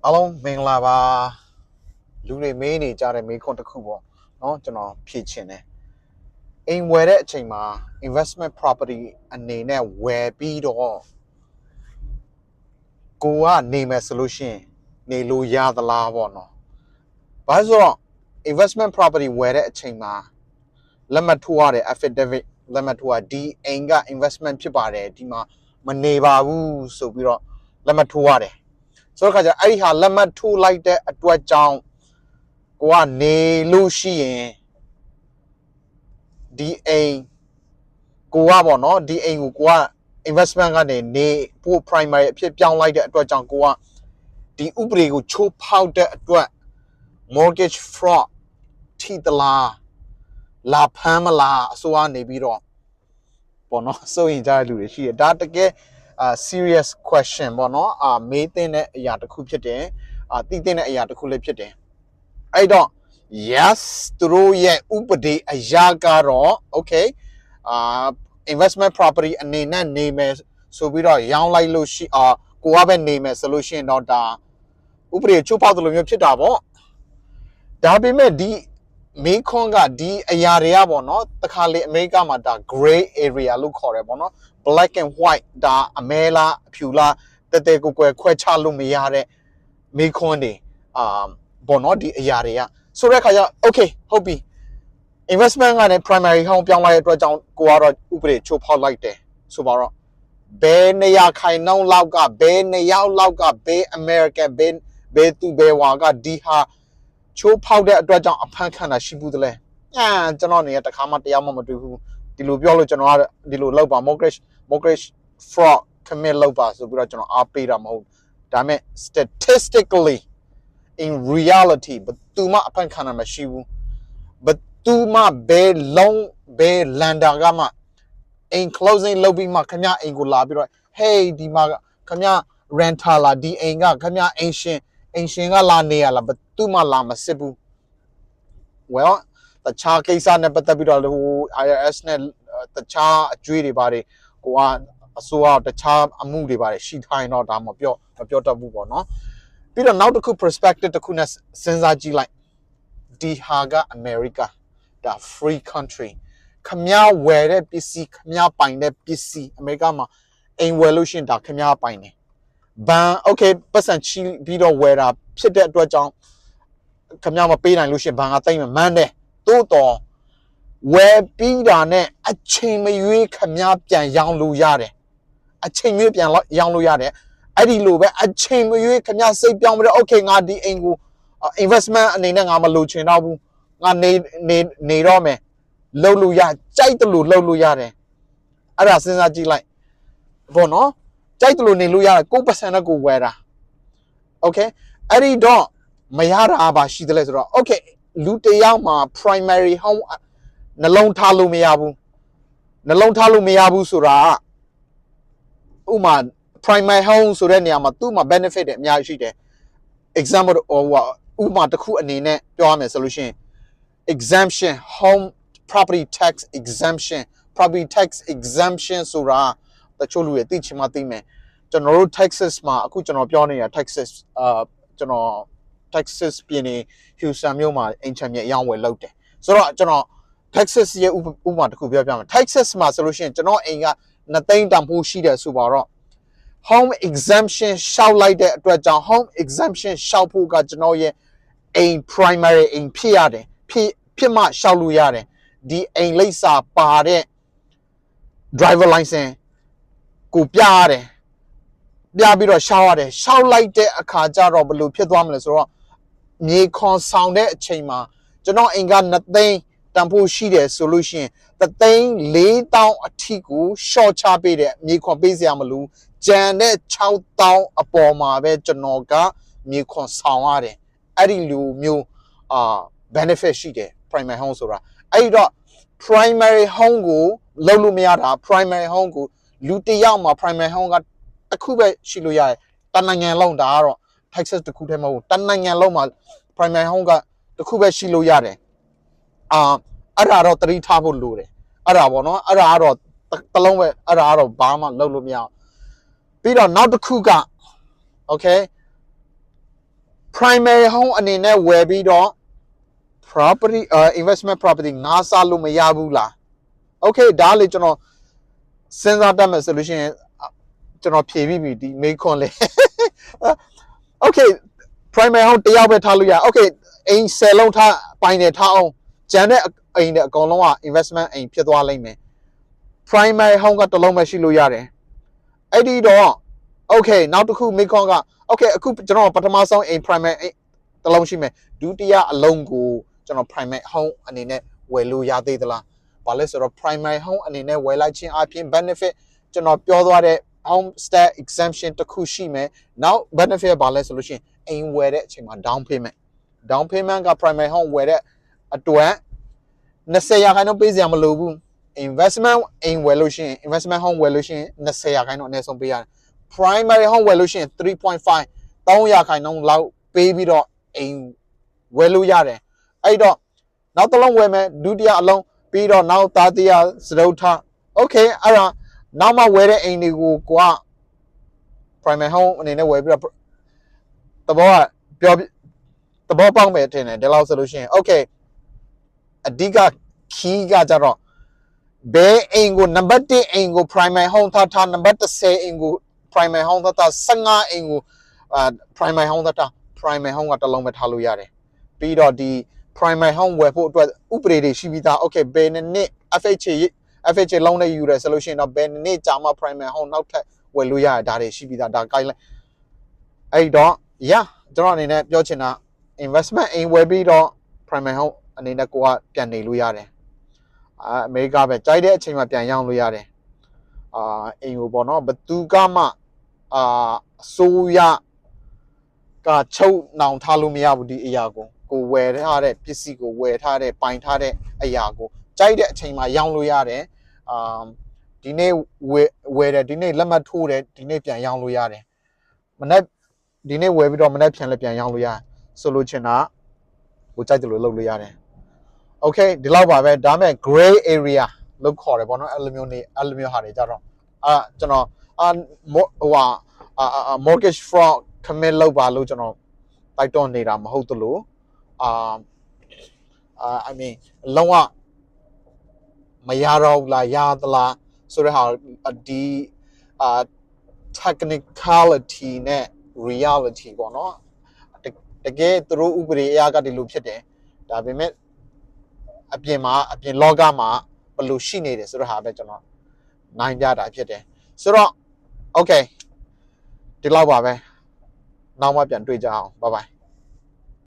အားလုံးမင်္ဂလာပါလူတွေမေးနေကြတဲ့မေးခွန်းတစ်ခုပေါ့เนาะကျွန်တော်ဖြေချင်တယ်အိမ်ဝယ်တဲ့အချိန်မှာ investment property အနေနဲ့ဝယ်ပြီးတော့ကိုကနေမယ်ဆိုလို့ရှိရင်နေလို့ရသလားပေါ့နော်ဘာလို့ဆိုတော့ investment property ဝယ်တဲ့အချိန်မှာလက်မှတ်ထိုးရတယ် affidavit လက်မှတ်ထိုးရဒီအိမ်က investment ဖြစ်ပါတယ်ဒီမှာမနေပါဘူးဆိုပြီးတော့လက်မှတ်ထိုးရတယ်ဆိုတော့ခါကျအဲ့ဒီဟာလက်မှတ်ထိုးလိုက်တဲ့အတွက်ကြောင့်ကိုကနေလို့ရှိရင်ဒီအိမ်ကိုကပေါ့နော်ဒီအိမ်ကိုက investment ကနေနေပို့ primary အဖြစ်ပြောင်းလိုက်တဲ့အတွက်ကြောင့်ကိုကဒီဥပဒေကိုချိုးဖောက်တဲ့အတွက် mortgage fraud ထိသလားလာဖမ်းမလားအစိုးရနေပြီးတော့ပေါ့နော်စိုးရင်ကြတဲ့လူတွေရှိတယ်ဒါတကယ်serious question ပေါ့နော်မေးတဲ့အရာတစ်ခုဖြစ်တယ်သိတဲ့အရာတစ်ခုလည်းဖြစ်တယ်အဲ့တော့ yes သူတို့ရဲ့ဥပဒေအရာကတော့ okay investment property အနေနဲ့နေမယ်ဆိုပြီးတော့ရောင်းလိုက်လို့ရှိကိုကပဲနေမယ်ဆိုလို့ရှိရင်တော့ဒါဥပဒေချိုးဖောက်တယ်လို့မျိုးဖြစ်တာပေါ့ဒါပေမဲ့ဒီမေးခွန်းကဒီအရာတွေကပေါ့နော်တခါလေအမေရိကမှာဒါ gray area လို့ခေါ်တယ်ပေါ့နော် black and white ဒါအမဲလားအဖြူလားတဲတဲကိုကွယ်ခွဲခြားလို့မရတဲ့မေးခွန်းတွေပေါ့နော်ဒီအရာတွေကဆိုတဲ့အခါကျ okay ဟုတ်ပြီ investment ကနေ primary home ပြောင်းလိုက်တဲ့အတွက်ကြောင့်ကိုကတော့ဥပဒေချိုးဖောက်လိုက်တယ်ဆိုပါတော့ဘယ်နေရာခိုင်နှုန်းလောက်ကဘယ်နေရာလောက်ကဘယ် American ဘယ်သူဘယ်ဝါကဒီဟာချိုးဖောက်တဲ့အတွက်ကြောင့်အဖမ်းခံတာရှိဘူးတလဲကျွန်တော်နေတခါမှတရားမှမတွေ့ဘူးဒီလိုပြောလို့ကျွန်တော်ကဒီလိုလောက်ပါ mortgage fraud commit လောက်ပါဆိုပြီးတော့ကျွန်တော်အားပေးတာမဟုတ်ဒါပေမဲ့ statistically in reality ဘယ်သူမှအဖမ်းခံတာမရှိဘူးဘယ်သူမှဘယ်လုံးဘယ် lender ကမှအိမ် closing လုပ်ပြီးမှခင်ဗျအိမ်ကိုလာပြီးတော့ hey ဒီမှာခင်ဗျ renter လာဒီအိမ်ကခင်ဗျအိမ်ရှင်ကလာနေရလားဘယ်သူမှလာမစစ်ဘူး well တခြားကိစ္စနဲ့ပတ်သက်ပြီးတော့ဟို IRS နဲ့တခြားအကျွေးတွေပါတယ်ကိုကအစိုးရတခြားအမှုတွေပါတယ်ရှိထိုင်းတော့ဒါမပြောတတ်ဘူးပေါ့နော်ပြီးတော့နောက်တစ်ခု perspective တစ်ခုနဲ့စဉ်းစားကြည့်လိုက်ဒီဟာက America ဒါ free country ခမည်းဝယ်တဲ့ပစ္စည်းခမည်းပိုင်တဲ့ပစ္စည်းအမေရိကမှာအိမ်ဝယ်လို့ရှိရင်ဒါခမည်းပိုင်တယ်ဘန် okay ပတ်စံချီပြီးတော့ဝယ်တာဖြစ်တဲ့အတွက်ကြောင့်ခမည်းမပေးနိုင်လို့ရှိရင်ဘန်ကတိတ်မှန်းတယ်သို့တော်ဝယ်ပြီးတာနဲ့အချိန်မရွေးခမည်းပြန်ရောင်းလို့ရတယ်အချိန်မရွေးပြန်ရောင်းလို့ရတယ်အဲ့ဒီလိုပဲအချိန်မရွေးခမည်းစိတ်ပြောင်းပြီးတော့ okay ငါဒီအိမ်ကိုinvestment အနေနဲ့ငါမလိုချင်တော့ဘူးငါနေတော့မယ်လှုပ်လို့ရကြိုက်တယ်လို့လှုပ်လို့ရတယ်အဲ့ဒါစဉ်းစားကြည့်လိုက်ဘောနော်ကြိုက်တယ်လို့နေလို့ရတယ်9%နဲ့ကိုဝယ်တာ okay အဲ့ဒီတော့မရတာပါရှိတယ်လေဆိုတော့ okay လူတယောက်မှာ primary home နှလုံးထားလို့မရဘူးနှလုံးထားလို့မရဘူးဆိုတာဥမာ primary home ဆိုတဲ့နေရာမှာသူ့မှာ benefit တွေအများကြီးရှိတယ် example ဥပမာတစ်ခုအနေနဲ့ပြောရမယ်ဆိုလို့ရှိရင် exemption home property tax exemption ဆိုတာတချို့လူတွေသိချင်မှသိမယ်ကျွန်တော်တို့ Texas မှာအခုကျွန်တော်ပြောနေတာ Texas ကျွန်တော် Texas ပြည်နယ် Houston မြို့မှာအိမ်ချမ်းမြေအယောင်းဝယ်လုပ်တယ်ဆိုတော့ကျွန်တော် Texas ရဲ့ဥပမာတစ်ခုပြောပြမယ် Texas မှာဆိုလို့ရှိရင်ကျွန်တော်အိမ်က2သိန်းတန်ဖိုးရှိတယ်ဆိုပါတော့ home exemption ရှောက်လိုက်တဲ့အတွက်ကြောင့် home exemption ရှောက်ဖို့ကကျွန်တော်ရဲ့အိမ် primary အိမ်ဖြစ်ရတယ်ဖြစ်မှရှောက်လို့ရတယ်ဒီအိမ်လိပ်စာပါတဲ့ driver license ကိုပြရတယ်ပြပြီးတော့ရှောက်ရတယ်ရှောက်လိုက်တဲ့အခါကျတော့ဘယ်လိုဖြစ်သွားမလဲဆိုတော့မြေခွန်ဆောင်တဲ့အချိန်မှာကျွန်တော်အိမ်က2သိန်းတန်ဖိုးရှိတယ်ဆိုလို့ရှိရင်3,400,000အထိကို short ချပေးတယ်မြေခွန်ပေးစရာမလိုကျန်တဲ့6,000အပေါ်မှာပဲကျွန်တော်ကမြေခွန်ဆောင်ရတယ်အဲ့ဒီလိုမျိုးbenefit ရှိတယ် primary home ဆိုတာအဲ့တော့ primary home ကိုလုံးလို့မရတာ primary home ကိုလူတယောက်မှာ primary home ကတစ်ခုပဲရှိလို့ရတယ်တနိုင်ငံလုံးဒါကတော့ Texas တစ်ခုတည်းမဟုတ်တနိုင်ငံလုံးမှာ primary home ကတစ်ခုပဲရှိလို့ရတယ်အဲ့ဒါတော့သတိထားဖို့လိုတယ်အဲ့ဒါပေါ့နော်အဲ့ဒါကတော့တလုံးပဲအဲ့ဒါကတော့ဘာမှလုပ်လို့မရအောင်ပြီးတော့နောက်တစ်ခုက okay primary home အနေနဲ့ဝယ်ပြီးတော့ property investment property ငါးစားလို့မရဘူးလား okay ဒါလေကျွန်တော်စဉ်းစားတတ်မယ်ဆိုလို့ရှိရင်ကျွန်တော်ဖြေပြီးပြီဒီမေးခွန်းလေး okay primary home တယောက်ပဲထားလို့ရ okay အိမ်10လုံးထားပိုင်တယ်ထားအောင်ကျန်တဲ့အိမ်တွေအကုန်လုံးက investment အိမ်ဖြစ်သွားလိမ့်မယ် primary home ကတစ်လုံးပဲရှိလို့ရတယ်အဲ့ဒီတော့ okay နောက်တစ်ခုမေးခွန်းက okay အခုကျွန်တော်ပထမဆုံးအိမ် primary အိမ်တစ်လုံးရှိမယ်ဒုတိယအလုံးကိုကျွန်တော် primary home အနေနဲ့ဝယ်လို့ရသေးသလားဘာလဲဆိုတော့ primary home အနေနဲ့ဝယ်လိုက်ခြင်းအပြင် benefit ကျွန်တော်ပြောသွားတဲ့ homestead exemption တစ်ခုရှိမယ်နောက် benefit ဘာလဲဆိုလို့ရှိရင်အိမ်ဝယ်တဲ့အချိန်မှာ down payment က primary home ဝယ်တဲ့အတွက်20ရာခိုင်နှုန်းပေးစရာမလိုဘူး investment အိမ်ဝယ်လို့ရှိရင် investment home ဝယ်လို့ရှိရင်20ရာခိုင်နှုန်းအနည်းဆုံးပေးရတယ် primary home ဝယ်လို့ရှိရင် 3.5 3ရာခိုင်နှုန်းလောက်ပေးပြီးတော့အိမ်ဝယ်လို့ရတယ်အဲ့တော့နောက်တစ်လုံးဝယ်မယ်ဒုတိယအလုံးပြီးတော့နောက်သားတိယစတုထ okay အဲ့ဒါနောက်မှဝယ်တဲ့အိမ်တွေကိုကိုက primary home အနေနဲ့ဝယ်ပြီးတော့သဘောပေါက်မယ်ထင်တယ်ဒီလောက်ဆိုလို့ရှိရင် okay အဓိက key ကကြတော့ဘယ်အိမ်ကို number 1အိမ်ကို primary home ထား number 10အိမ်ကို primary home ထား15အိမ်ကို primary home ထား primary home ကတစ်လုံးပဲထားလို့ရတယ်ပြီးတော့ဒီ primary home ဝယ်ဖို့အတွက်ဥပဒေတွေရှိပြီးသား okay ဘယ်နှစ် FHA လုံးနဲ့ယူရဆိုလို့ရှိရင်တော့ဘယ်နှစ်ကြာမှ primary home နောက်ထပ်ဝယ်လို့ရတယ်ဒါတွေရှိပြီးသားဒါ guideline အဲ့တော့ yeah ကျွန်တော်အနေနဲ့ပြောချင်တာ investment အိမ်ဝယ်ပြီးတော့ primary home အနေနဲ့ကိုကပြန်နေလို့ရတယ်အမေရိကပဲကြိုက်တဲ့အချိန်မှာပြန်ရောင်းလို့ရတယ်အိမ်ကိုပေါ့နော်ဘသူကမှအစိုးရကချုပ်နှောင်ထားလို့မရဘူးဒီအရာကိုဝယ်ထားတဲ့ပစ္စည်းကိုဝယ်ထားတဲ့ပိုင်ထားတဲ့အရာကိုကြိုက်တဲ့အချိန်မှာရောင်းလို့ရတယ်ဒီနေ့ဝယ်တယ်ဒီနေ့လက်မှတ်ထိုးတယ်ဒီနေ့ပြန်ရောင်းလို့ရတယ်မနေ့ဒီနေ့ဝယ်ပြီးတော့မနေ့ပြန်လည်းပြန်ရောင်းလို့ရတယ်ဆိုလို့ချင်တာကိုကြိုက်တယ်လို့လုပ်လို့ရတယ်okay ဒီလောက်ပါပဲဒါမဲ့ gray area လို့ခေါ်တယ်ပေါ့နော်အဲ့လိုမျိုးဟာတွေကြတော့ကျွန်တော်mortgage fraud commit လုပ်ပါလို့ကျွန်တော်တိုက်တွန်းနေတာမဟုတ်သလိုI mean လုံးဝမရတော့ဘူးလားရသလားဆိုတဲ့ဟာဒီ technicality နဲ့ reality ပေါ့နော်တကယ်သူတို့ဥပဒေအရာကဒီလိုဖြစ်တယ်ဒါပေမဲ့အပြင်လောကမှာဘယ်လိုရှိနေတယ်ဆိုတော့ဟာပဲကျွန်တော်နိုင်ပြတာဖြစ်တယ်ဆိုတော့ okay ဒီလောက်ပါပဲနောက်မှပြန်တွေ့ကြအောင် bye bye